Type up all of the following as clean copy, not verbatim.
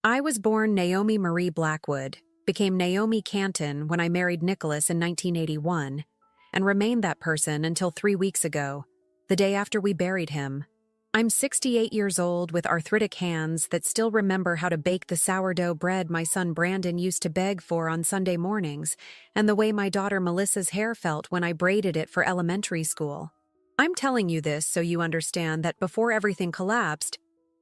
I was born Naomi Marie Blackwood, became Naomi Canton when I married Nicholas in 1981, and remained that person until 3 weeks ago, the day after we buried him. I'm 68 years old with arthritic hands that still remember how to bake the sourdough bread my son Brandon used to beg for on Sunday mornings, and the way my daughter Melissa's hair felt when I braided it for elementary school. I'm telling you this so you understand that before everything collapsed,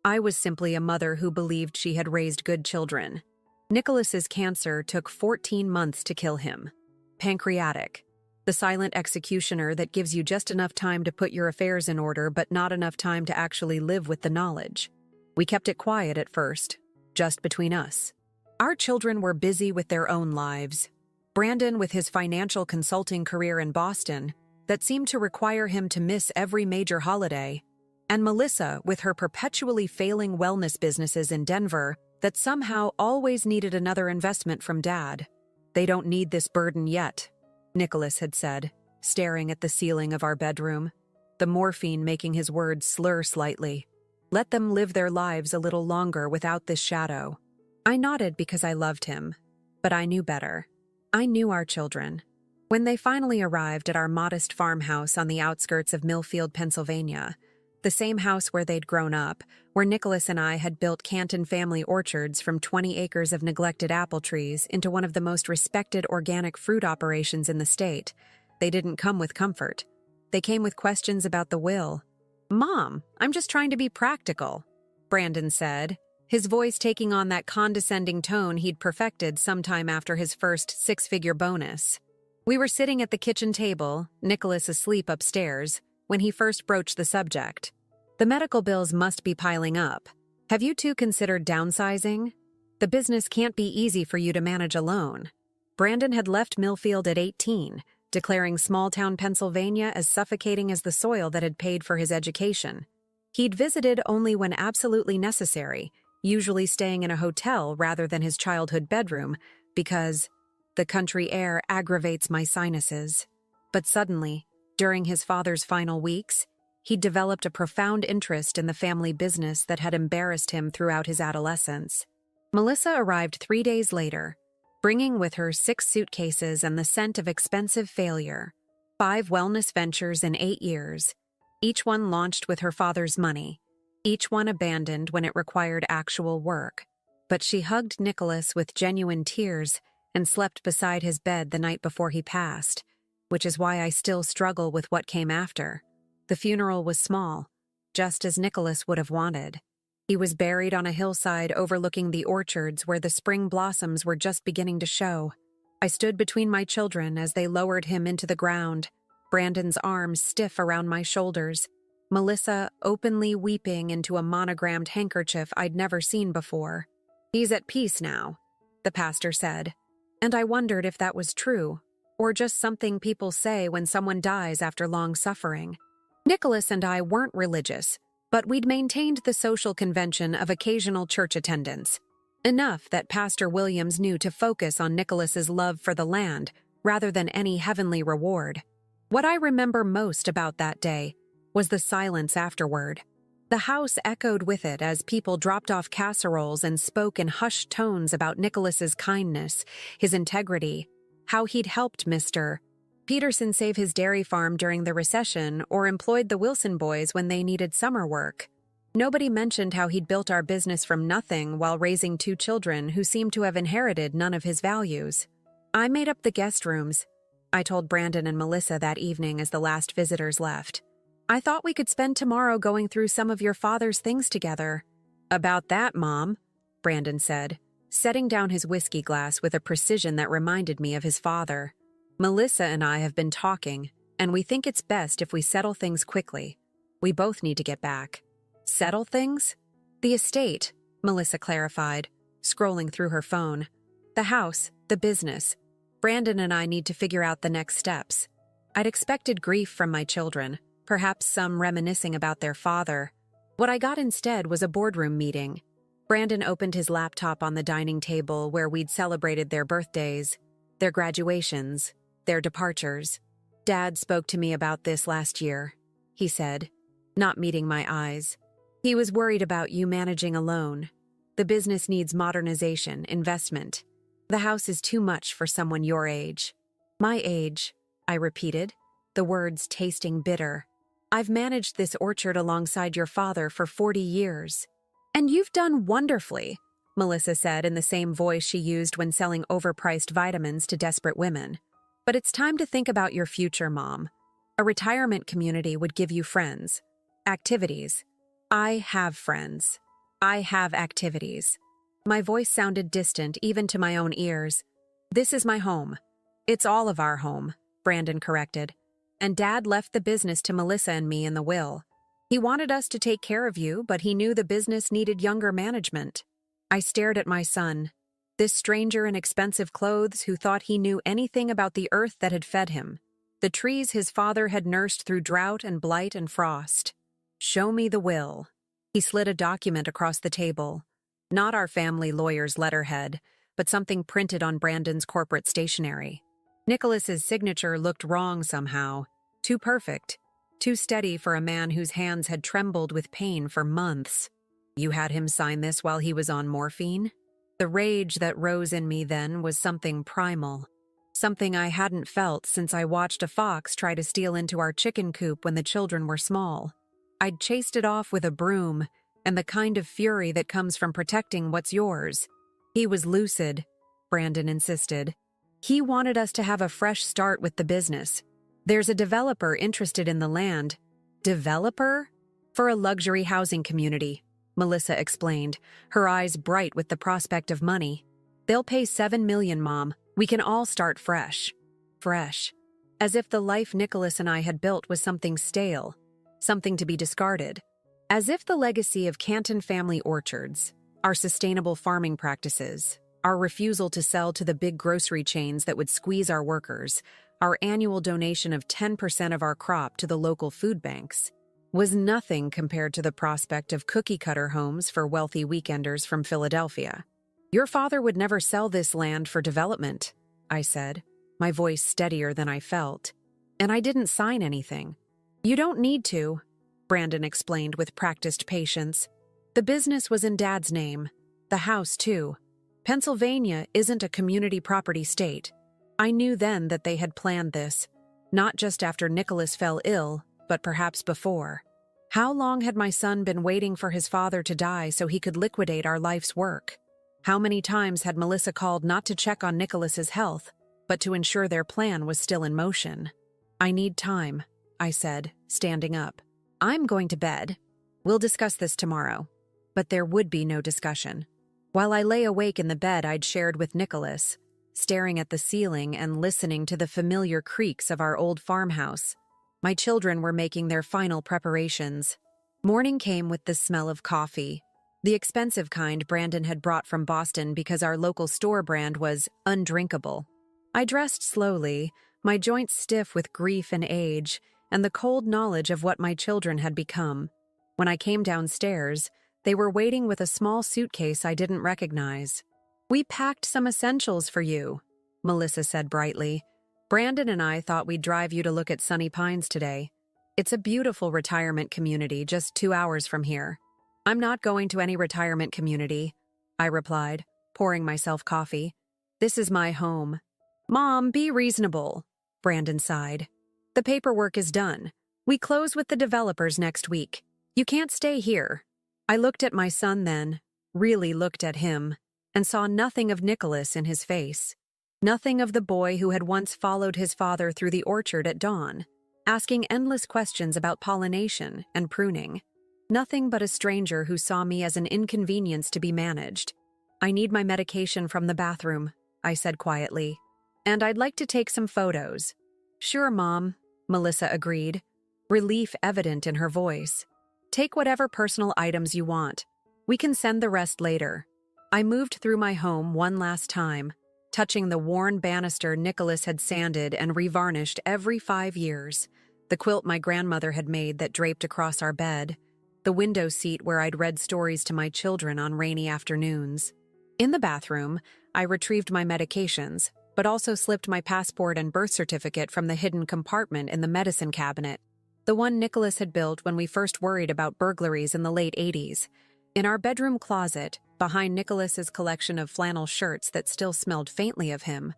I was simply a mother who believed she had raised good children. Nicholas's cancer took 14 months to kill him. Pancreatic. The silent executioner that gives you just enough time to put your affairs in order but not enough time to actually live with the knowledge. We kept it quiet at first, just between us. Our children were busy with their own lives. Brandon with his financial consulting career in Boston that seemed to require him to miss every major holiday, and Melissa with her perpetually failing wellness businesses in Denver that somehow always needed another investment from Dad. They don't need this burden yet, Nicholas had said, staring at the ceiling of our bedroom, the morphine making his words slur slightly. Let them live their lives a little longer without this shadow. I nodded because I loved him, but I knew better. I knew our children. When they finally arrived at our modest farmhouse on the outskirts of Millfield, Pennsylvania, the same house where they'd grown up, where Nicholas and I had built Canton family orchards from 20 acres of neglected apple trees into one of the most respected organic fruit operations in the state, they didn't come with comfort. They came with questions about the will. "Mom, I'm just trying to be practical," Brandon said, his voice taking on that condescending tone he'd perfected sometime after his first six-figure bonus. We were sitting at the kitchen table, Nicholas asleep upstairs, when he first broached the subject. "The medical bills must be piling up. Have you two considered downsizing? The business can't be easy for you to manage alone." Brandon had left Millfield at 18, declaring small-town Pennsylvania as suffocating as the soil that had paid for his education. He'd visited only when absolutely necessary, usually staying in a hotel rather than his childhood bedroom, because the country air aggravates my sinuses. But suddenly, during his father's final weeks, he developed a profound interest in the family business that had embarrassed him throughout his adolescence. Melissa arrived 3 days later, bringing with her 6 suitcases and the scent of expensive failure. 5 wellness ventures in 8 years, each one launched with her father's money, each one abandoned when it required actual work. But she hugged Nicholas with genuine tears and slept beside his bed the night before he passed, which is why I still struggle with what came after. The funeral was small, just as Nicholas would have wanted. He was buried on a hillside overlooking the orchards where the spring blossoms were just beginning to show. I stood between my children as they lowered him into the ground, Brandon's arms stiff around my shoulders, Melissa openly weeping into a monogrammed handkerchief I'd never seen before. "He's at peace now," the pastor said, and I wondered if that was true, or just something people say when someone dies after long suffering. Nicholas and I weren't religious, but we'd maintained the social convention of occasional church attendance. Enough that Pastor Williams knew to focus on Nicholas's love for the land rather than any heavenly reward. What I remember most about that day was the silence afterward. The house echoed with it as people dropped off casseroles and spoke in hushed tones about Nicholas's kindness, his integrity, how he'd helped Mr. Peterson save his dairy farm during the recession or employed the Wilson boys when they needed summer work. Nobody mentioned how he'd built our business from nothing while raising 2 children who seemed to have inherited none of his values. "I made up the guest rooms," I told Brandon and Melissa that evening as the last visitors left. "I thought we could spend tomorrow going through some of your father's things together." "About that, Mom," Brandon said, setting down his whiskey glass with a precision that reminded me of his father. "Melissa and I have been talking, and we think it's best if we settle things quickly. We both need to get back." "Settle things?" "The estate," Melissa clarified, scrolling through her phone. "The house, the business. Brandon and I need to figure out the next steps." I'd expected grief from my children, perhaps some reminiscing about their father. What I got instead was a boardroom meeting. Brandon opened his laptop on the dining table where we'd celebrated their birthdays, their graduations, their departures. "Dad spoke to me about this last year," he said, not meeting my eyes. "He was worried about you managing alone. The business needs modernization, investment. The house is too much for someone your age." "My age," I repeated, the words tasting bitter. "I've managed this orchard alongside your father for 40 years. "And you've done wonderfully," Melissa said in the same voice she used when selling overpriced vitamins to desperate women. "But it's time to think about your future, Mom. A retirement community would give you friends. Activities. I have friends. I have activities." My voice sounded distant even to my own ears. "This is my home." "It's all of our home," Brandon corrected. "And Dad left the business to Melissa and me in the will. He wanted us to take care of you, but he knew the business needed younger management." I stared at my son, this stranger in expensive clothes who thought he knew anything about the earth that had fed him, the trees his father had nursed through drought and blight and frost. "Show me the will." He slid a document across the table. Not our family lawyer's letterhead, but something printed on Brandon's corporate stationery. Nicholas's signature looked wrong somehow. Too perfect. Too steady for a man whose hands had trembled with pain for months. "You had him sign this while he was on morphine?" The rage that rose in me then was something primal. Something I hadn't felt since I watched a fox try to steal into our chicken coop when the children were small. I'd chased it off with a broom, and the kind of fury that comes from protecting what's yours. "He was lucid," Brandon insisted. "He wanted us to have a fresh start with the business. There's a developer interested in the land." "Developer?" "For a luxury housing community," Melissa explained, her eyes bright with the prospect of money. "They'll pay $7 million, Mom. We can all start fresh." Fresh. As if the life Nicholas and I had built was something stale, something to be discarded. As if the legacy of Canton family orchards, our sustainable farming practices, our refusal to sell to the big grocery chains that would squeeze our workers, our annual donation of 10% of our crop to the local food banks, was nothing compared to the prospect of cookie-cutter homes for wealthy weekenders from Philadelphia. "Your father would never sell this land for development," I said, my voice steadier than I felt. "And I didn't sign anything." "You don't need to," Brandon explained with practiced patience. "The business was in Dad's name. The house, too. Pennsylvania isn't a community property state." I knew then that they had planned this, not just after Nicholas fell ill, but perhaps before. How long had my son been waiting for his father to die so he could liquidate our life's work? How many times had Melissa called not to check on Nicholas's health, but to ensure their plan was still in motion? "I need time," I said, standing up. "I'm going to bed. We'll discuss this tomorrow." But there would be no discussion. While I lay awake in the bed I'd shared with Nicholas, staring at the ceiling and listening to the familiar creaks of our old farmhouse, my children were making their final preparations. Morning came with the smell of coffee, the expensive kind Brandon had brought from Boston because our local store brand was undrinkable. I dressed slowly, my joints stiff with grief and age, and the cold knowledge of what my children had become. When I came downstairs, they were waiting with a small suitcase I didn't recognize. "We packed some essentials for you," Melissa said brightly. "Brandon and I thought we'd drive you to look at Sunny Pines today. It's a beautiful retirement community just 2 hours from here." "I'm not going to any retirement community," I replied, pouring myself coffee. "This is my home." "Mom, be reasonable," Brandon sighed. "The paperwork is done. We close with the developers next week. You can't stay here." I looked at my son then, really looked at him, and saw nothing of Nicholas in his face. Nothing of the boy who had once followed his father through the orchard at dawn, asking endless questions about pollination and pruning. Nothing but a stranger who saw me as an inconvenience to be managed. "I need my medication from the bathroom," I said quietly. "And I'd like to take some photos." "Sure, Mom," Melissa agreed, relief evident in her voice. "Take whatever personal items you want. We can send the rest later." I moved through my home one last time, touching the worn banister Nicholas had sanded and revarnished every 5 years, the quilt my grandmother had made that draped across our bed, the window seat where I'd read stories to my children on rainy afternoons. In the bathroom, I retrieved my medications, but also slipped my passport and birth certificate from the hidden compartment in the medicine cabinet, the one Nicholas had built when we first worried about burglaries in the late 80s. In our bedroom closet, Behind Nicholas's collection of flannel shirts that still smelled faintly of him,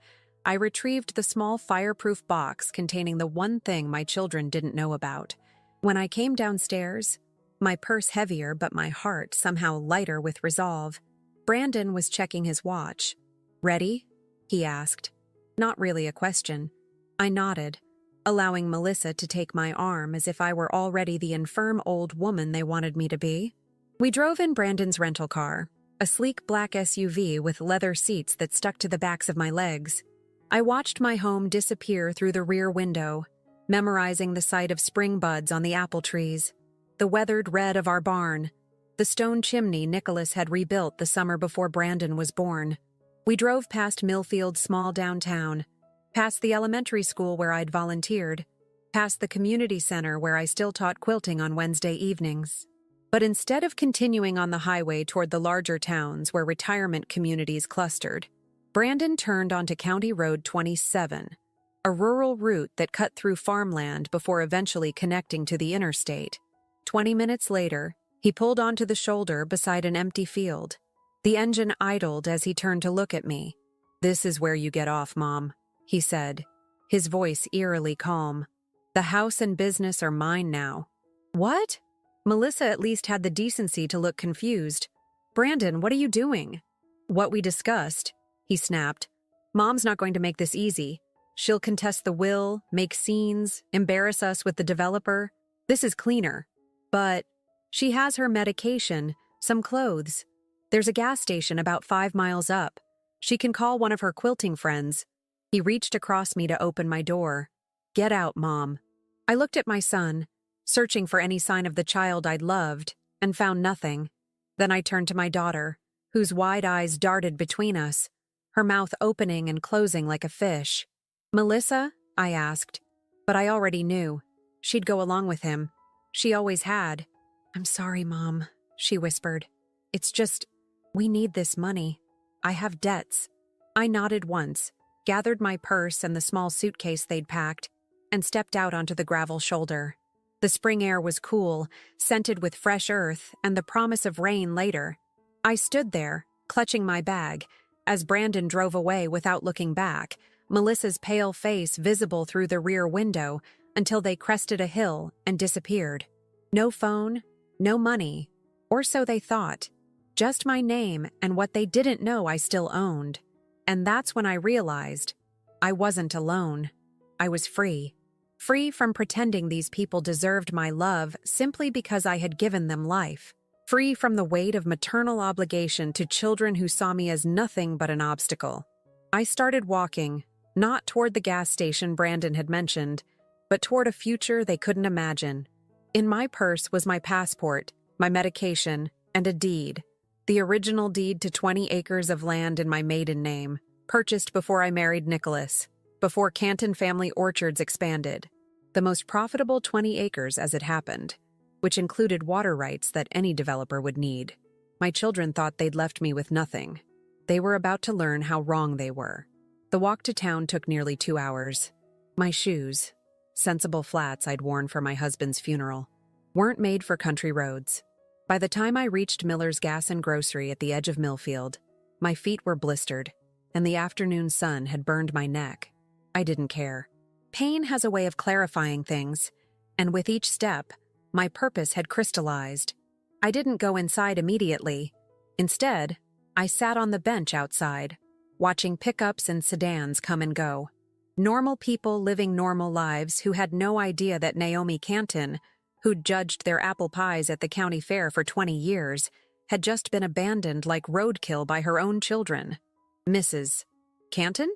I retrieved the small fireproof box containing the one thing my children didn't know about. When I came downstairs, my purse heavier but my heart somehow lighter with resolve, Brandon was checking his watch. "Ready?" he asked. Not really a question. I nodded, allowing Melissa to take my arm as if I were already the infirm old woman they wanted me to be. We drove in Brandon's rental car, a sleek black SUV with leather seats that stuck to the backs of my legs. I watched my home disappear through the rear window, memorizing the sight of spring buds on the apple trees, the weathered red of our barn, the stone chimney Nicholas had rebuilt the summer before Brandon was born. We drove past Millfield's small downtown, past the elementary school where I'd volunteered, past the community center where I still taught quilting on Wednesday evenings. But instead of continuing on the highway toward the larger towns where retirement communities clustered, Brandon turned onto County Road 27, a rural route that cut through farmland before eventually connecting to the interstate. 20 minutes later, he pulled onto the shoulder beside an empty field. The engine idled as he turned to look at me. "This is where you get off, Mom," he said, his voice eerily calm. "The house and business are mine now." "What?" Melissa at least had the decency to look confused. "Brandon, what are you doing?" "What we discussed," he snapped. "Mom's not going to make this easy. She'll contest the will, make scenes, embarrass us with the developer. This is cleaner. But she has her medication, some clothes. There's a gas station about 5 miles up. She can call one of her quilting friends." He reached across me to open my door. "Get out, Mom." I looked at my son, searching for any sign of the child I'd loved, and found nothing. Then I turned to my daughter, whose wide eyes darted between us, her mouth opening and closing like a fish. "Melissa?" I asked, but I already knew. She'd go along with him. She always had. "I'm sorry, Mom," she whispered. "It's just, we need this money. I have debts." I nodded once, gathered my purse and the small suitcase they'd packed, and stepped out onto the gravel shoulder. The spring air was cool, scented with fresh earth and the promise of rain later. I stood there, clutching my bag, as Brandon drove away without looking back, Melissa's pale face visible through the rear window until they crested a hill and disappeared. No phone, no money, or so they thought. Just my name and what they didn't know I still owned. And that's when I realized I wasn't alone. I was free. Free from pretending these people deserved my love simply because I had given them life. Free from the weight of maternal obligation to children who saw me as nothing but an obstacle. I started walking, not toward the gas station Brandon had mentioned, but toward a future they couldn't imagine. In my purse was my passport, my medication, and a deed. The original deed to 20 acres of land in my maiden name, purchased before I married Nicholas, before Canton Family Orchards expanded. The most profitable 20 acres as it happened, which included water rights that any developer would need. My children thought they'd left me with nothing. They were about to learn how wrong they were. The walk to town took nearly 2 hours. My shoes, sensible flats I'd worn for my husband's funeral, weren't made for country roads. By the time I reached Miller's Gas and Grocery at the edge of Millfield, my feet were blistered, and the afternoon sun had burned my neck. I didn't care. Pain has a way of clarifying things, and with each step, my purpose had crystallized. I didn't go inside immediately. Instead, I sat on the bench outside, watching pickups and sedans come and go. Normal people living normal lives who had no idea that Naomi Canton, who'd judged their apple pies at the county fair for 20 years, had just been abandoned like roadkill by her own children. Mrs. Canton?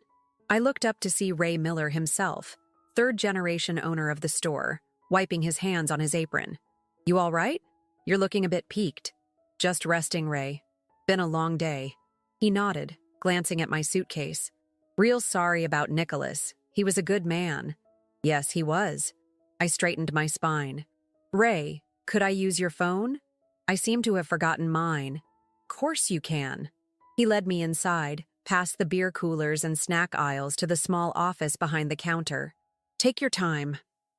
I looked up to see Ray Miller himself, third-generation owner of the store, wiping his hands on his apron. "You all right? You're looking a bit peaked." "Just resting, Ray. Been a long day." He nodded, glancing at my suitcase. "Real sorry about Nicholas. He was a good man." "Yes, he was." I straightened my spine. "Ray, could I use your phone? I seem to have forgotten mine." "Course you can." He led me inside, past the beer coolers and snack aisles to the small office behind the counter. "Take your time."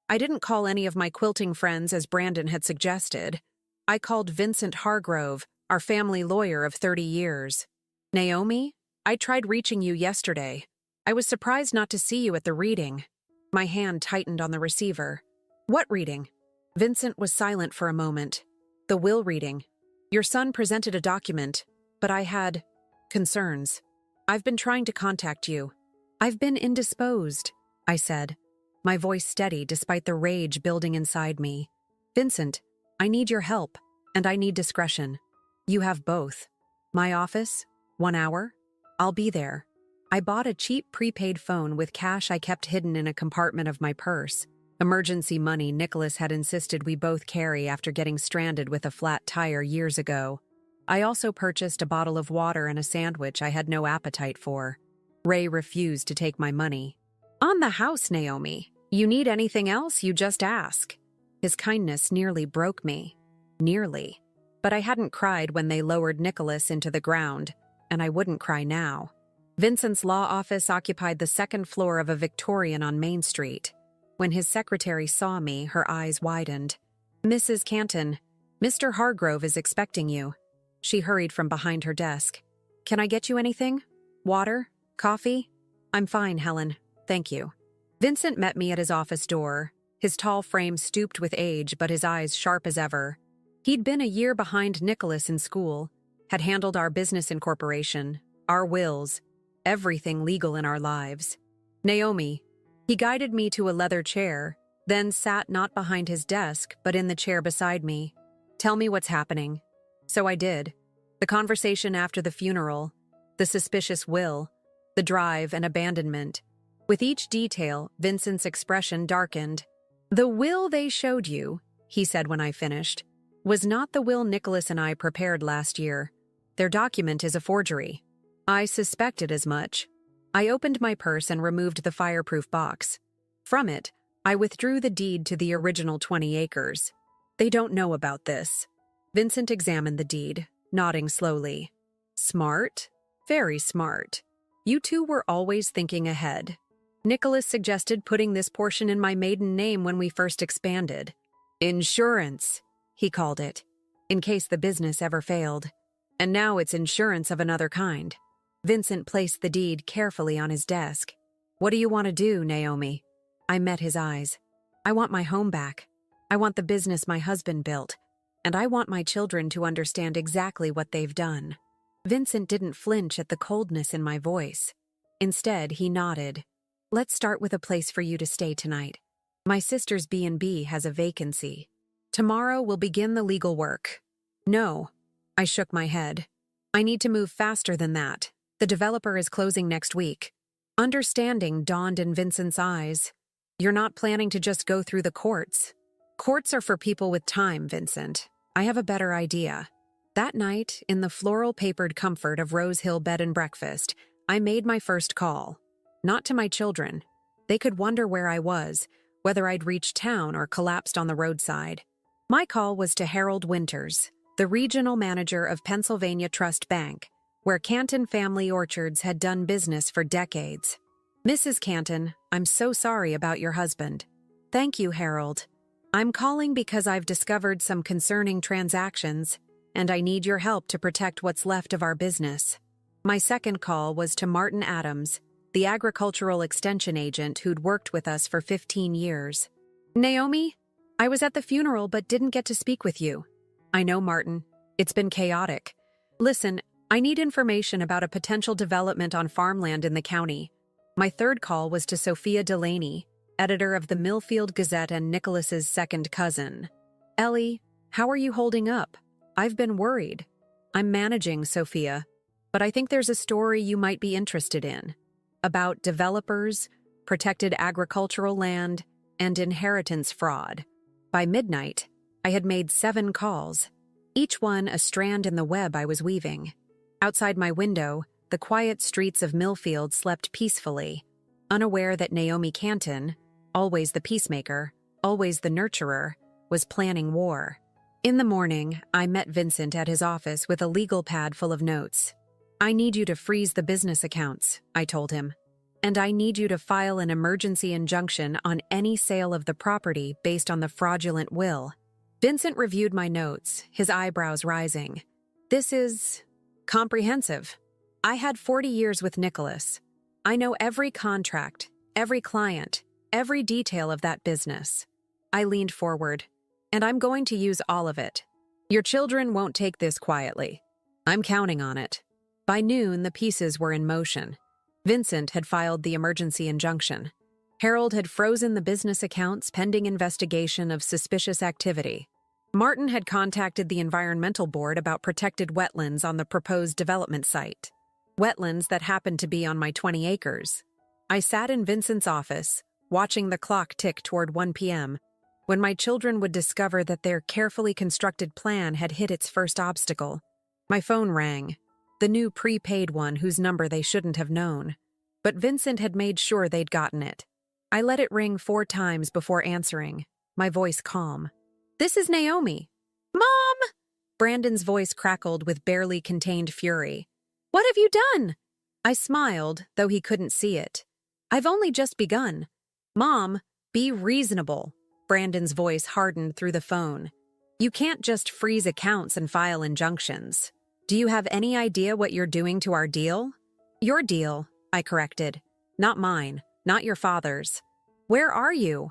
I didn't call any of my quilting friends as Brandon had suggested. I called Vincent Hargrove, our family lawyer of 30 years. Naomi, I tried reaching you yesterday. I was surprised not to see you at the reading. My hand tightened on the receiver. What reading? Vincent was silent for a moment. The will reading. Your son presented a document, but I had concerns. I've been trying to contact you. I've been indisposed, I said, my voice steady despite the rage building inside me. Vincent, I need your help, and I need discretion. You have both. My office, 1 hour? I'll be there. I bought a cheap prepaid phone with cash I kept hidden in a compartment of my purse. Emergency money Nicholas had insisted we both carry after getting stranded with a flat tire years ago. I also purchased a bottle of water and a sandwich I had no appetite for. Ray refused to take my money. On the house, Naomi. You need anything else, you just ask. His kindness nearly broke me. Nearly. But I hadn't cried when they lowered Nicholas into the ground, and I wouldn't cry now. Vincent's law office occupied the second floor of a Victorian on Main Street. When his secretary saw me, her eyes widened. Mrs. Canton, Mr. Hargrove is expecting you. She hurried from behind her desk. Can I get you anything? Water? Coffee? I'm fine, Helen. Thank you. Vincent met me at his office door, his tall frame stooped with age but his eyes sharp as ever. He'd been a year behind Nicholas in school, had handled our business incorporation, our wills, everything legal in our lives. Naomi. He guided me to a leather chair, then sat not behind his desk but in the chair beside me. Tell me what's happening. So I did. The conversation after the funeral, the suspicious will, the drive and abandonment. With each detail, Vincent's expression darkened. The will they showed you, he said when I finished, was not the will Nicholas and I prepared last year. Their document is a forgery. I suspected as much. I opened my purse and removed the fireproof box. From it, I withdrew the deed to the original 20 acres. They don't know about this. Vincent examined the deed, nodding slowly. Smart? Very smart. You two were always thinking ahead. Nicholas suggested putting this portion in my maiden name when we first expanded. Insurance, he called it, in case the business ever failed. And now it's insurance of another kind. Vincent placed the deed carefully on his desk. What do you want to do, Naomi? I met his eyes. I want my home back. I want the business my husband built. And I want my children to understand exactly what they've done. Vincent didn't flinch at the coldness in my voice. Instead, he nodded. Let's start with a place for you to stay tonight. My sister's B&B has a vacancy. Tomorrow we'll begin the legal work. No. I shook my head. I need to move faster than that. The developer is closing next week. Understanding dawned in Vincent's eyes. You're not planning to just go through the courts. Courts are for people with time, Vincent. I have a better idea. That night, in the floral-papered comfort of Rose Hill Bed and Breakfast, I made my first call. Not to my children. They could wonder where I was, whether I'd reached town or collapsed on the roadside. My call was to Harold Winters, the regional manager of Pennsylvania Trust Bank, where Canton Family Orchards had done business for decades. Mrs. Canton, I'm so sorry about your husband. Thank you, Harold. I'm calling because I've discovered some concerning transactions, and I need your help to protect what's left of our business. My second call was to Martin Adams, the agricultural extension agent who'd worked with us for 15 years. Naomi, I was at the funeral but didn't get to speak with you. I know, Martin. It's been chaotic. Listen, I need information about a potential development on farmland in the county. My third call was to Sophia Delaney, editor of the Millfield Gazette and Nicholas's second cousin. Ellie, how are you holding up? I've been worried. I'm managing, Sophia, but I think there's a story you might be interested in. About developers, protected agricultural land, and inheritance fraud. By midnight, I had made 7 calls, each one a strand in the web I was weaving. Outside my window, the quiet streets of Millfield slept peacefully, unaware that Naomi Canton, always the peacemaker, always the nurturer, was planning war. In the morning, I met Vincent at his office with a legal pad full of notes. I need you to freeze the business accounts, I told him. And I need you to file an emergency injunction on any sale of the property based on the fraudulent will. Vincent reviewed my notes, his eyebrows rising. This is comprehensive. I had 40 years with Nicholas. I know every contract, every client, every detail of that business. I leaned forward, and I'm going to use all of it. Your children won't take this quietly. I'm counting on it. By noon, the pieces were in motion. Vincent had filed the emergency injunction. Harold had frozen the business accounts pending investigation of suspicious activity. Martin had contacted the environmental board about protected wetlands on the proposed development site. Wetlands that happened to be on my 20 acres. I sat in Vincent's office, watching the clock tick toward 1 p.m., when my children would discover that their carefully constructed plan had hit its first obstacle. My phone rang, the new prepaid one whose number they shouldn't have known. But Vincent had made sure they'd gotten it. I let it ring 4 times before answering, my voice calm. "This is Naomi." "Mom!" Brandon's voice crackled with barely contained fury. "What have you done?" I smiled, though he couldn't see it. "I've only just begun." "Mom, be reasonable." Brandon's voice hardened through the phone. "You can't just freeze accounts and file injunctions. Do you have any idea what you're doing to our deal?" "Your deal," I corrected. "Not mine, not your father's." "Where are you?"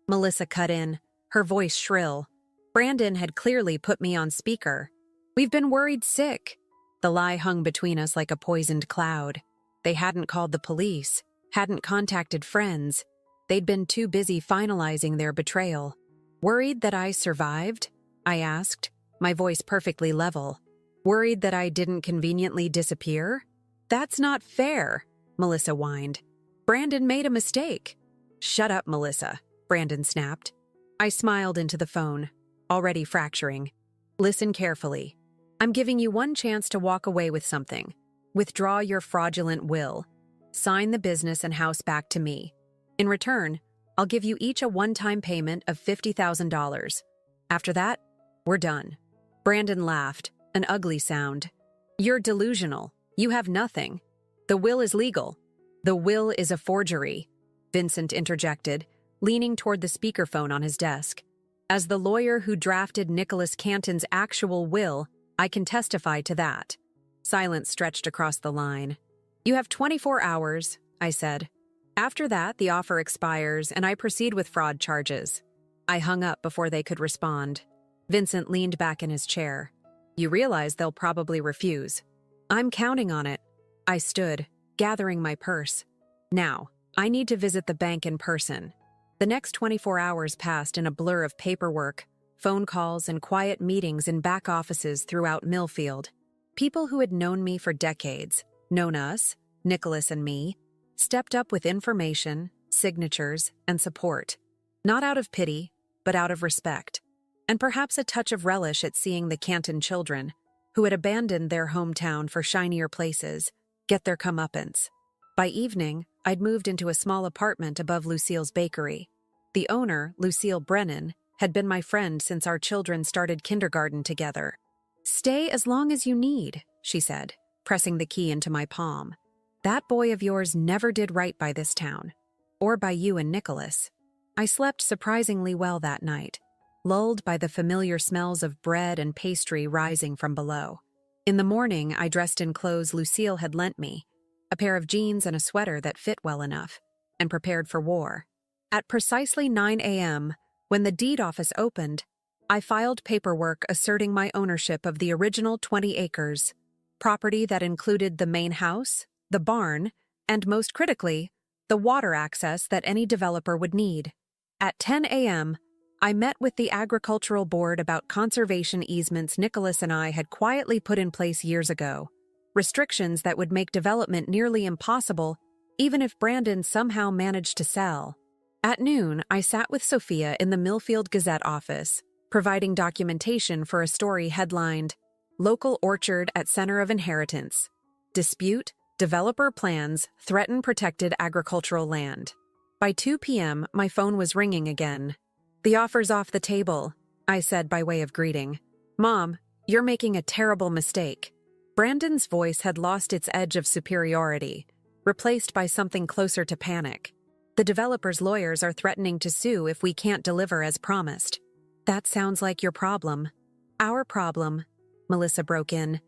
Melissa cut in, her voice shrill. Brandon had clearly put me on speaker. "We've been worried sick." The lie hung between us like a poisoned cloud. They hadn't called the police, hadn't contacted friends. They'd been too busy finalizing their betrayal. "Worried that I survived?" I asked, my voice perfectly level. "Worried that I didn't conveniently disappear?" "That's not fair," Melissa whined. "Brandon made a mistake." "Shut up, Melissa," Brandon snapped. I smiled into the phone, already fracturing. "Listen carefully. I'm giving you one chance to walk away with something. Withdraw your fraudulent will. Sign the business and house back to me. In return, I'll give you each a one-time payment of $50,000. After that, we're done." Brandon laughed, an ugly sound. "You're delusional. You have nothing. The will is legal." "The will is a forgery," Vincent interjected, leaning toward the speakerphone on his desk. "As the lawyer who drafted Nicholas Canton's actual will, I can testify to that." Silence stretched across the line. "You have 24 hours, I said. "After that, the offer expires and I proceed with fraud charges." I hung up before they could respond. Vincent leaned back in his chair. "You realize they'll probably refuse." "I'm counting on it." I stood, gathering my purse. "Now, I need to visit the bank in person." The next 24 hours passed in a blur of paperwork, phone calls, and quiet meetings in back offices throughout Millfield. People who had known me for decades, known us, Nicholas and me, stepped up with information, signatures, and support. Not out of pity, but out of respect. And perhaps a touch of relish at seeing the Canton children, who had abandoned their hometown for shinier places, get their comeuppance. By evening, I'd moved into a small apartment above Lucille's bakery. The owner, Lucille Brennan, had been my friend since our children started kindergarten together. "Stay as long as you need," she said, pressing the key into my palm. "That boy of yours never did right by this town. Or by you and Nicholas." I slept surprisingly well that night, lulled by the familiar smells of bread and pastry rising from below. In the morning, I dressed in clothes Lucille had lent me, a pair of jeans and a sweater that fit well enough, and prepared for war. At precisely 9 a.m., when the deed office opened, I filed paperwork asserting my ownership of the original 20 acres, property that included the main house, the barn, and most critically, the water access that any developer would need. At 10 a.m., I met with the Agricultural Board about conservation easements Nicholas and I had quietly put in place years ago, restrictions that would make development nearly impossible even if Brandon somehow managed to sell. At noon, I sat with Sophia in the Millfield Gazette office, providing documentation for a story headlined, "Local Orchard at Center of Inheritance. Dispute, Developer Plans Threaten Protected Agricultural Land." By 2 p.m., my phone was ringing again. "The offer's off the table," I said by way of greeting. "Mom, you're making a terrible mistake." Brandon's voice had lost its edge of superiority, replaced by something closer to panic. "The developer's lawyers are threatening to sue if we can't deliver as promised." "That sounds like your problem." "Our problem," Melissa broke in.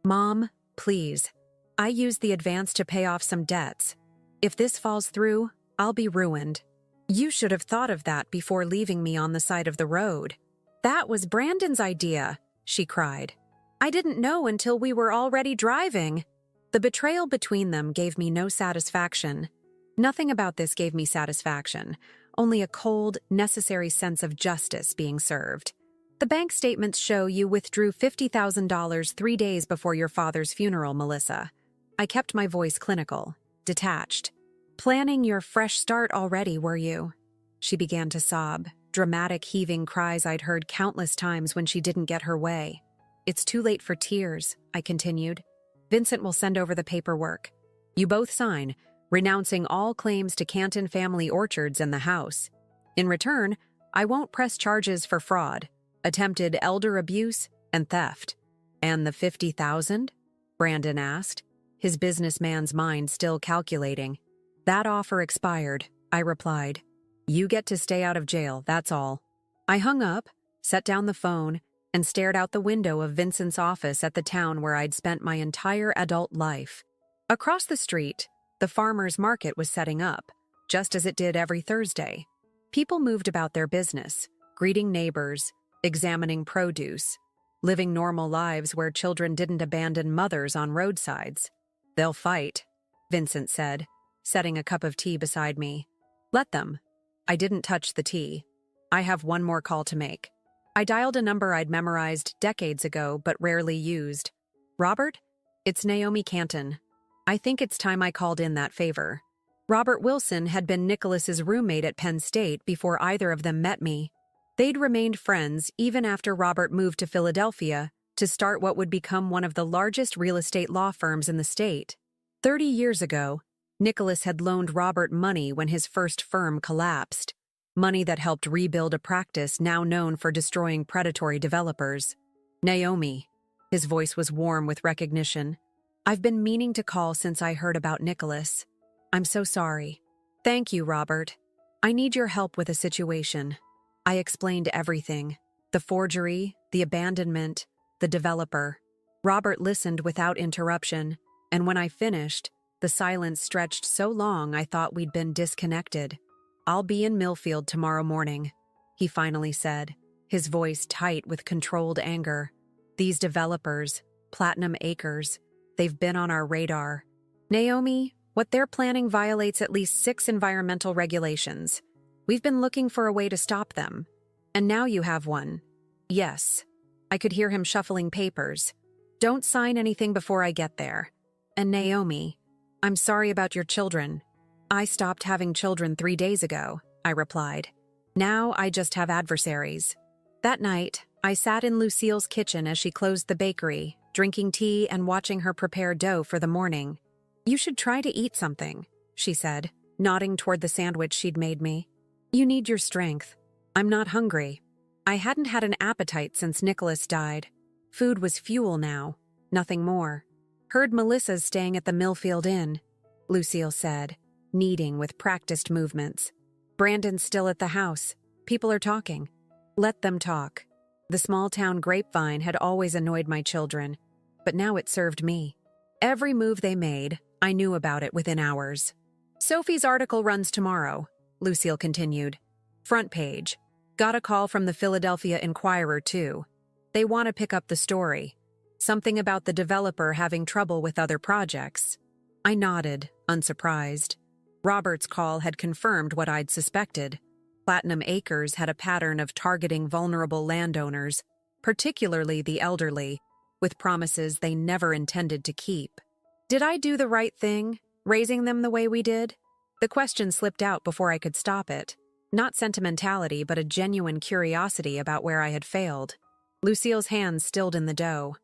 Mom, please. I used the advance to pay off some debts. If this falls through, I'll be ruined. You should have thought of that before leaving me on the side of the road. That was Brandon's idea, she cried. I didn't know until we were already driving. The betrayal between them gave me no satisfaction. Nothing about this gave me satisfaction, only a cold, necessary sense of justice being served. The bank statements show you withdrew $50,000 3 days before your father's funeral, Melissa. I kept my voice clinical, detached. Planning your fresh start already, were you? She began to sob, dramatic heaving cries I'd heard countless times when she didn't get her way. It's too late for tears, I continued. Vincent will send over the paperwork. You both sign, renouncing all claims to Canton Family Orchards and the house. In return, I won't press charges for fraud, attempted elder abuse, and theft. And the $50,000? Brandon asked, his businessman's mind still calculating. That offer expired, I replied. You get to stay out of jail, that's all. I hung up, set down the phone, and stared out the window of Vincent's office at the town where I'd spent my entire adult life. Across the street, the farmers' market was setting up, just as it did every Thursday. People moved about their business, greeting neighbors, examining produce, living normal lives where children didn't abandon mothers on roadsides. They'll fight, Vincent said, setting a cup of tea beside me. Let them. I didn't touch the tea. I have one more call to make. I dialed a number I'd memorized decades ago but rarely used. Robert? It's Naomi Canton. I think it's time I called in that favor. Robert Wilson had been Nicholas's roommate at Penn State before either of them met me. They'd remained friends even after Robert moved to Philadelphia to start what would become one of the largest real estate law firms in the state. 30 years ago, Nicholas had loaned Robert money when his first firm collapsed. Money that helped rebuild a practice now known for destroying predatory developers. Naomi. His voice was warm with recognition. I've been meaning to call since I heard about Nicholas. I'm so sorry. Thank you, Robert. I need your help with a situation. I explained everything. The forgery, the abandonment, the developer. Robert listened without interruption, and when I finished, the silence stretched so long I thought we'd been disconnected. I'll be in Millfield tomorrow morning, he finally said, his voice tight with controlled anger. These developers, Platinum Acres, they've been on our radar. Naomi, what they're planning violates at least 6 environmental regulations. We've been looking for a way to stop them. And now you have one. Yes. I could hear him shuffling papers. Don't sign anything before I get there. And Naomi, I'm sorry about your children. I stopped having children 3 days ago, I replied. Now I just have adversaries. That night, I sat in Lucille's kitchen as she closed the bakery, drinking tea and watching her prepare dough for the morning. You should try to eat something, she said, nodding toward the sandwich she'd made me. You need your strength. I'm not hungry. I hadn't had an appetite since Nicholas died. Food was fuel now, nothing more. Heard Melissa's staying at the Millfield Inn, Lucille said, kneading with practiced movements. Brandon's still at the house. People are talking. Let them talk. The small-town grapevine had always annoyed my children, but now it served me. Every move they made, I knew about it within hours. Sophie's article runs tomorrow, Lucille continued. Front page. Got a call from the Philadelphia Inquirer, too. They want to pick up the story. Something about the developer having trouble with other projects. I nodded, unsurprised. Robert's call had confirmed what I'd suspected. Platinum Acres had a pattern of targeting vulnerable landowners, particularly the elderly, with promises they never intended to keep. Did I do the right thing, raising them the way we did? The question slipped out before I could stop it. Not sentimentality, but a genuine curiosity about where I had failed. Lucille's hands stilled in the dough.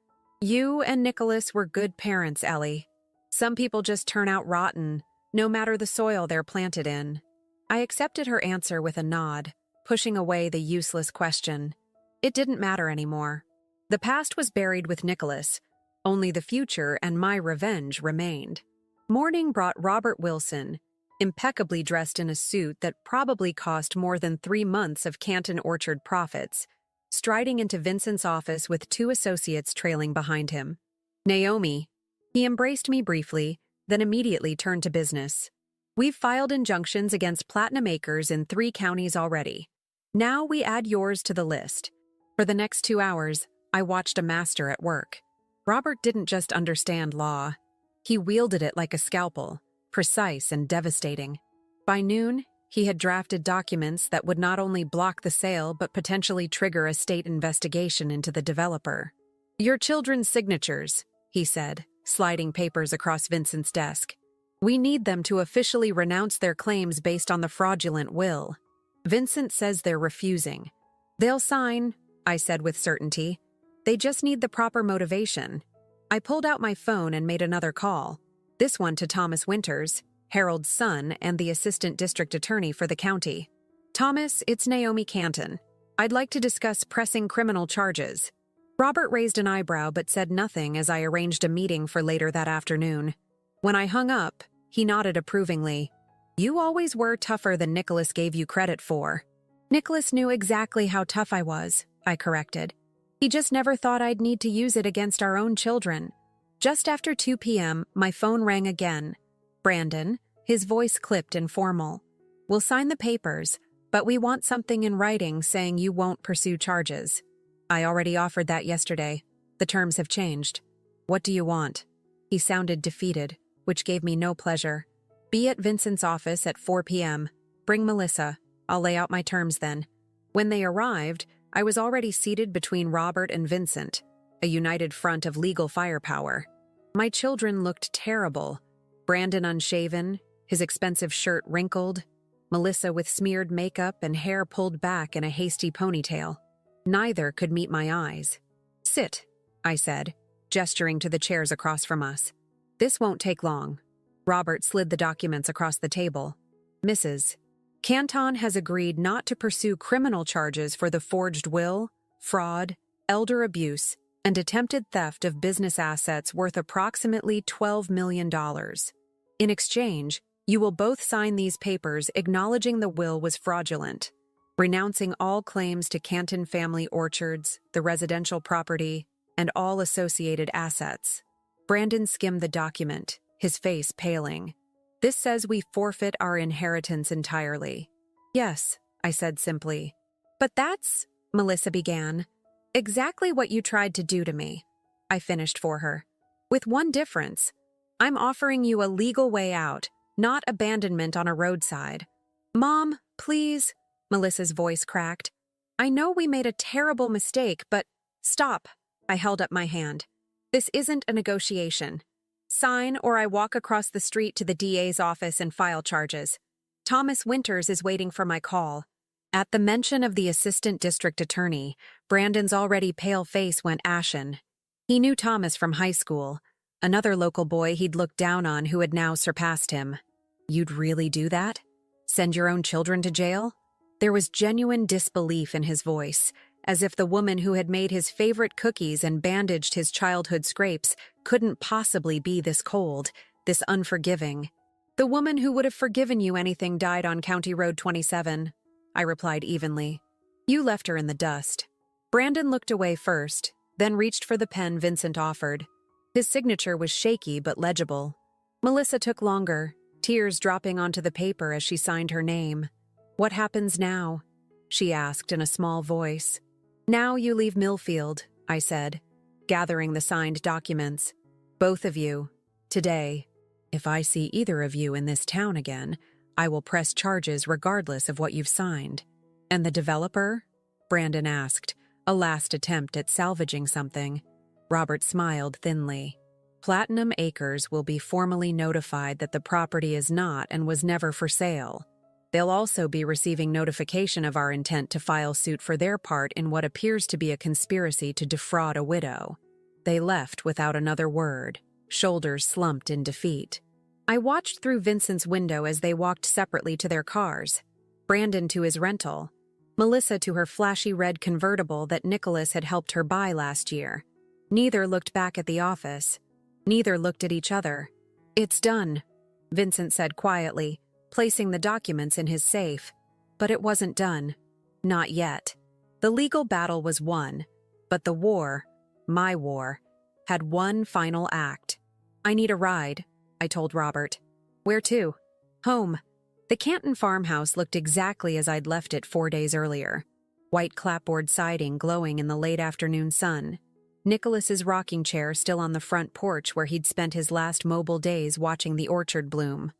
You and Nicholas were good parents, Ellie. Some people just turn out rotten, no matter the soil they're planted in. I accepted her answer with a nod, pushing away the useless question. It didn't matter anymore. The past was buried with Nicholas. Only the future and my revenge remained. Morning brought Robert Wilson, impeccably dressed in a suit that probably cost more than 3 months of Canton Orchard profits, striding into Vincent's office with 2 associates trailing behind him. Naomi. He embraced me briefly, then immediately turned to business. We've filed injunctions against Platinum Acres in 3 counties already. Now we add yours to the list. For the next 2 hours, I watched a master at work. Robert didn't just understand law. He wielded it like a scalpel, precise and devastating. By noon, he had drafted documents that would not only block the sale but potentially trigger a state investigation into the developer. Your children's signatures, he said, sliding papers across Vincent's desk. We need them to officially renounce their claims based on the fraudulent will. Vincent says they're refusing. They'll sign, I said with certainty. They just need the proper motivation. I pulled out my phone and made another call. This one to Thomas Winters, Harold's son and the assistant district attorney for the county. Thomas, it's Naomi Canton. I'd like to discuss pressing criminal charges. Robert raised an eyebrow but said nothing as I arranged a meeting for later that afternoon. When I hung up, he nodded approvingly. You always were tougher than Nicholas gave you credit for. Nicholas knew exactly how tough I was, I corrected. He just never thought I'd need to use it against our own children. Just after 2 p.m., my phone rang again. Brandon, his voice clipped and formal. We'll sign the papers, but we want something in writing saying you won't pursue charges. I already offered that yesterday. The terms have changed. What do you want? He sounded defeated, which gave me no pleasure. Be at Vincent's office at 4 p.m. Bring Melissa. I'll lay out my terms then. When they arrived, I was already seated between Robert and Vincent, a united front of legal firepower. My children looked terrible. Brandon unshaven, his expensive shirt wrinkled, Melissa with smeared makeup and hair pulled back in a hasty ponytail. Neither could meet my eyes. Sit, I said, gesturing to the chairs across from us. This won't take long. Robert slid the documents across the table. Mrs. Canton has agreed not to pursue criminal charges for the forged will, fraud, elder abuse, and attempted theft of business assets worth approximately $12 million. In exchange, you will both sign these papers acknowledging the will was fraudulent, renouncing all claims to Canton Family Orchards, the residential property, and all associated assets. Brandon skimmed the document, his face paling. This says we forfeit our inheritance entirely. Yes, I said simply. But that's, Melissa began, exactly what you tried to do to me. I finished for her. With one difference. I'm offering you a legal way out, not abandonment on a roadside. Mom, please, Melissa's voice cracked. I know we made a terrible mistake, but stop. I held up my hand. This isn't a negotiation. Sign or I walk across the street to the DA's office and file charges. Thomas Winters is waiting for my call. At the mention of the assistant district attorney, Brandon's already pale face went ashen. He knew Thomas from high school, another local boy he'd looked down on who had now surpassed him. You'd really do that? Send your own children to jail? There was genuine disbelief in his voice, as if the woman who had made his favorite cookies and bandaged his childhood scrapes couldn't possibly be this cold, this unforgiving. The woman who would have forgiven you anything died on County Road 27, I replied evenly. You left her in the dust. Brandon looked away first, then reached for the pen Vincent offered. His signature was shaky but legible. Melissa took longer, tears dropping onto the paper as she signed her name. What happens now? She asked in a small voice. Now you leave Millfield, I said, gathering the signed documents. Both of you. Today. If I see either of you in this town again, I will press charges regardless of what you've signed. And the developer? Brandon asked, a last attempt at salvaging something. Robert smiled thinly. Platinum Acres will be formally notified that the property is not and was never for sale. They'll also be receiving notification of our intent to file suit for their part in what appears to be a conspiracy to defraud a widow. They left without another word, shoulders slumped in defeat. I watched through Vincent's window as they walked separately to their cars. Brandon to his rental, Melissa to her flashy red convertible that Nicholas had helped her buy last year. Neither looked back at the office. Neither looked at each other. It's done, Vincent said quietly, placing the documents in his safe. But it wasn't done. Not yet. The legal battle was won, but the war, my war, had one final act. "I need a ride," I told Robert. "Where to?" "Home." The Canton farmhouse looked exactly as I'd left it 4 days earlier. White clapboard siding glowing in the late afternoon sun. Nicholas's rocking chair still on the front porch where he'd spent his last mobile days watching the orchard bloom.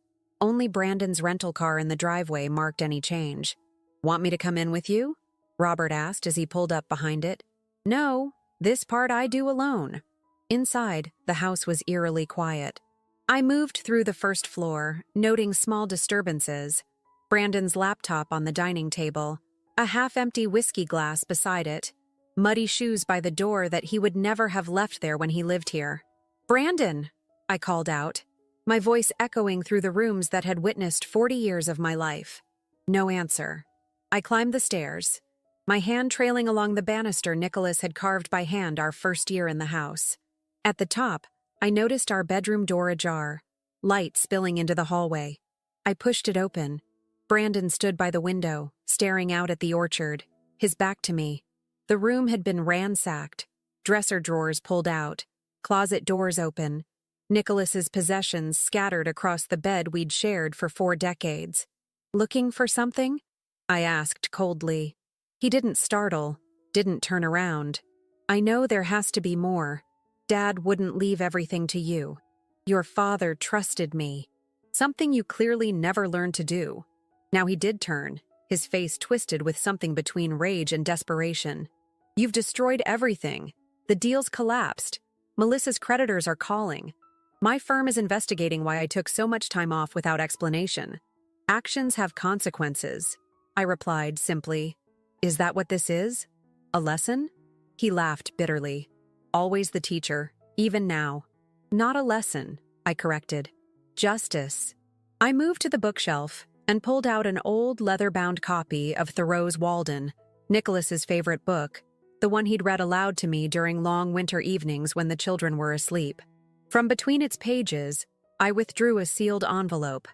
Only Brandon's rental car in the driveway marked any change. "Want me to come in with you?" Robert asked as he pulled up behind it. "No, this part I do alone." Inside, the house was eerily quiet. I moved through the first floor, noting small disturbances. Brandon's laptop on the dining table, a half-empty whiskey glass beside it, muddy shoes by the door that he would never have left there when he lived here. "Brandon!" I called out, my voice echoing through the rooms that had witnessed 40 years of my life. No answer. I climbed the stairs, my hand trailing along the banister Nicholas had carved by hand our first year in the house. At the top, I noticed our bedroom door ajar, light spilling into the hallway. I pushed it open. Brandon stood by the window, staring out at the orchard, his back to me. The room had been ransacked, dresser drawers pulled out, closet doors open, Nicholas's possessions scattered across the bed we'd shared for 4 decades. "Looking for something?" I asked coldly. He didn't startle, didn't turn around. "I know there has to be more. Dad wouldn't leave everything to you. Your father trusted me. Something you clearly never learned to do." Now he did turn, his face twisted with something between rage and desperation. "You've destroyed everything. The deal's collapsed. Melissa's creditors are calling. My firm is investigating why I took so much time off without explanation. Actions have consequences," I replied simply. "Is that what this is? A lesson?" He laughed bitterly. "Always the teacher, even now." "Not a lesson," I corrected. "Justice." I moved to the bookshelf and pulled out an old leather-bound copy of Thoreau's Walden, Nicholas's favorite book, the one he'd read aloud to me during long winter evenings when the children were asleep. From between its pages, I withdrew a sealed envelope.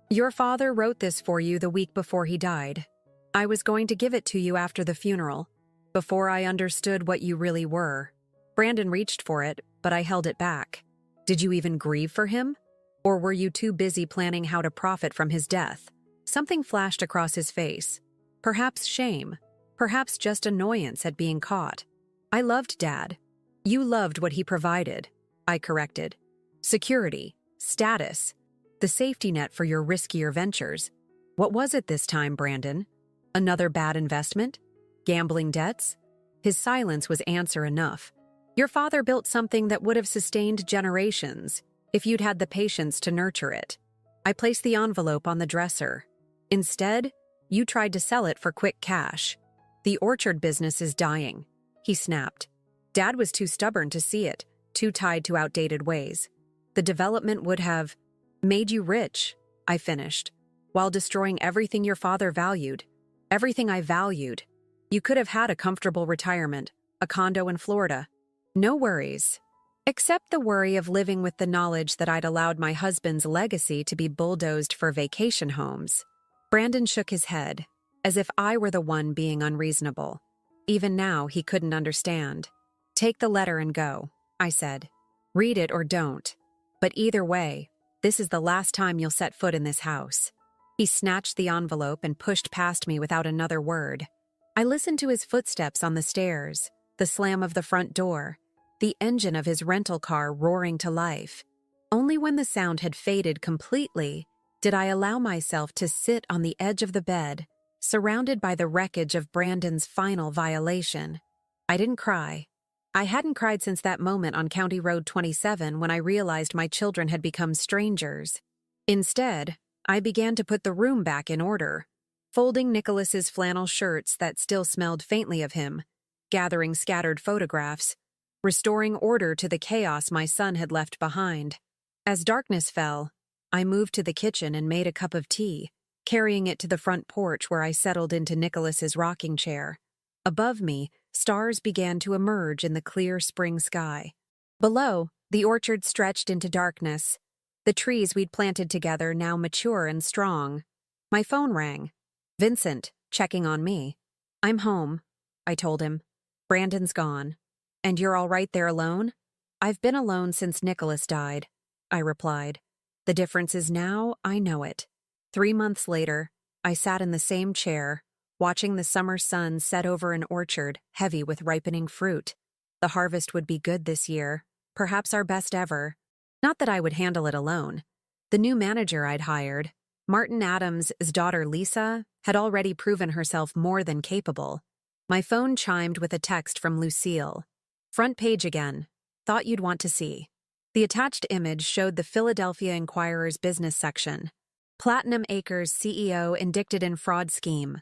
"Your father wrote this for you the week before he died. I was going to give it to you after the funeral, before I understood what you really were." Brandon reached for it, but I held it back. "Did you even grieve for him? Or were you too busy planning how to profit from his death?" Something flashed across his face. Perhaps shame, perhaps just annoyance at being caught. "I loved Dad. You loved what he provided," I corrected. "Security, status, the safety net for your riskier ventures. What was it this time, Brandon? Another bad investment? Gambling debts?" His silence was answer enough. "Your father built something that would have sustained generations if you'd had the patience to nurture it." I placed the envelope on the dresser. "Instead, you tried to sell it for quick cash. The orchard business is dying," he snapped. "Dad was too stubborn to see it, too tied to outdated ways. The development would have made you rich," I finished, "while destroying everything your father valued. Everything I valued. You could have had a comfortable retirement, a condo in Florida. No worries. Except the worry of living with the knowledge that I'd allowed my husband's legacy to be bulldozed for vacation homes." Brandon shook his head, as if I were the one being unreasonable. Even now, he couldn't understand. "Take the letter and go," I said. "Read it or don't. But either way, this is the last time you'll set foot in this house." He snatched the envelope and pushed past me without another word. I listened to his footsteps on the stairs, the slam of the front door, the engine of his rental car roaring to life. Only when the sound had faded completely did I allow myself to sit on the edge of the bed, surrounded by the wreckage of Brandon's final violation. I didn't cry. I hadn't cried since that moment on County Road 27 when I realized my children had become strangers. Instead, I began to put the room back in order, folding Nicholas's flannel shirts that still smelled faintly of him, gathering scattered photographs, restoring order to the chaos my son had left behind. As darkness fell, I moved to the kitchen and made a cup of tea, carrying it to the front porch where I settled into Nicholas's rocking chair. Above me, stars began to emerge in the clear spring sky. Below, the orchard stretched into darkness, the trees we'd planted together now mature and strong. My phone rang. Vincent, checking on me. "I'm home," I told him. "Brandon's gone. And you're all right there alone?" I've been alone since Nicholas died, I replied. The difference is now I know it. 3 months later, I sat in the same chair, watching the summer sun set over an orchard heavy with ripening fruit. The harvest would be good this year, perhaps our best ever. Not that I would handle it alone. The new manager I'd hired, Martin Adams' daughter Lisa, had already proven herself more than capable. My phone chimed with a text from Lucille. Front page again. Thought you'd want to see. The attached image showed the Philadelphia Inquirer's business section. Platinum Acres CEO indicted in fraud scheme.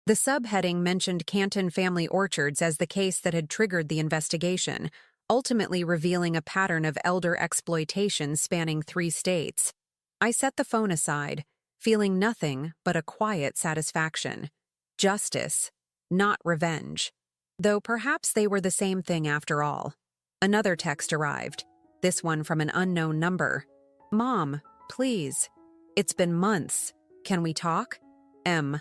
The subheading mentioned Canton Family Orchards as the case that had triggered the investigation, ultimately revealing a pattern of elder exploitation spanning 3 states. I set the phone aside, feeling nothing but a quiet satisfaction. Justice, not revenge. Though perhaps they were the same thing after all. Another text arrived, this one from an unknown number. Mom, please. It's been months. Can we talk? M.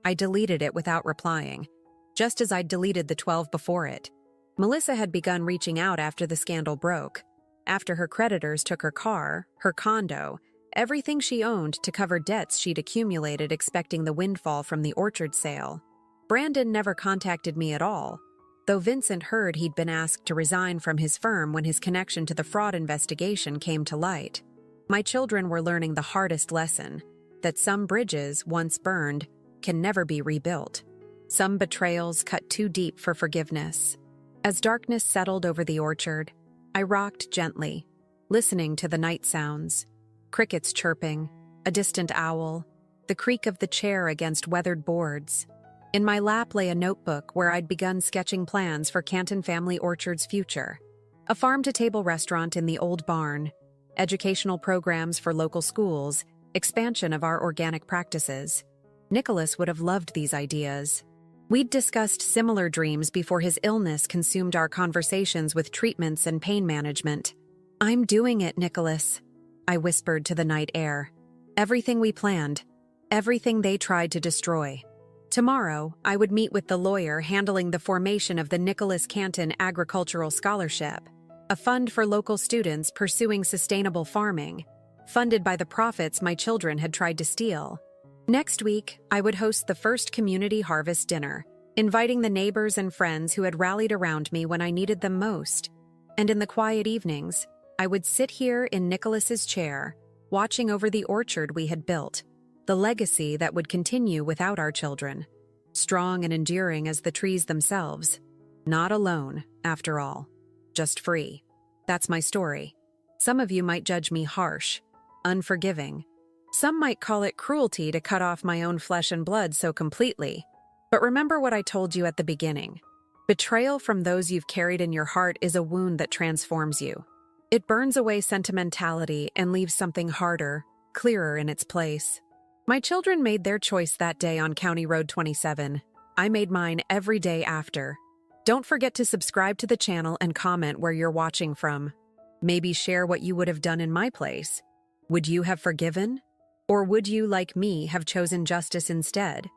I deleted it without replying, just as I'd deleted the 12 before it. Melissa had begun reaching out after the scandal broke, after her creditors took her car, her condo, everything she owned to cover debts she'd accumulated expecting the windfall from the orchard sale. Brandon never contacted me at all, though Vincent heard he'd been asked to resign from his firm when his connection to the fraud investigation came to light. My children were learning the hardest lesson, that some bridges, once burned, can never be rebuilt. Some betrayals cut too deep for forgiveness. As darkness settled over the orchard, I rocked gently, listening to the night sounds. Crickets chirping, a distant owl, the creak of the chair against weathered boards. In my lap lay a notebook where I'd begun sketching plans for Canton Family Orchard's future. A farm-to-table restaurant in the old barn, educational programs for local schools, expansion of our organic practices. Nicholas would have loved these ideas. We'd discussed similar dreams before his illness consumed our conversations with treatments and pain management. I'm doing it, Nicholas, I whispered to the night air. Everything we planned, everything they tried to destroy. Tomorrow, I would meet with the lawyer handling the formation of the Nicholas Canton Agricultural Scholarship, a fund for local students pursuing sustainable farming, funded by the profits my children had tried to steal. Next week, I would host the first community harvest dinner, inviting the neighbors and friends who had rallied around me when I needed them most. And in the quiet evenings, I would sit here in Nicholas's chair, watching over the orchard we had built, the legacy that would continue without our children, strong and enduring as the trees themselves. Not alone, after all, just free. That's my story. Some of you might judge me harsh, unforgiving. Some might call it cruelty to cut off my own flesh and blood so completely. But remember what I told you at the beginning. Betrayal from those you've carried in your heart is a wound that transforms you. It burns away sentimentality and leaves something harder, clearer in its place. My children made their choice that day on County Road 27. I made mine every day after. Don't forget to subscribe to the channel and comment where you're watching from. Maybe share what you would have done in my place. Would you have forgiven? Or would you, like me, have chosen justice instead?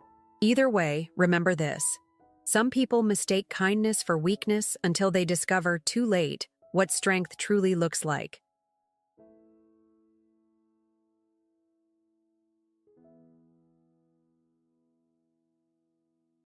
Either way, remember this. Some people mistake kindness for weakness until they discover too late what strength truly looks like.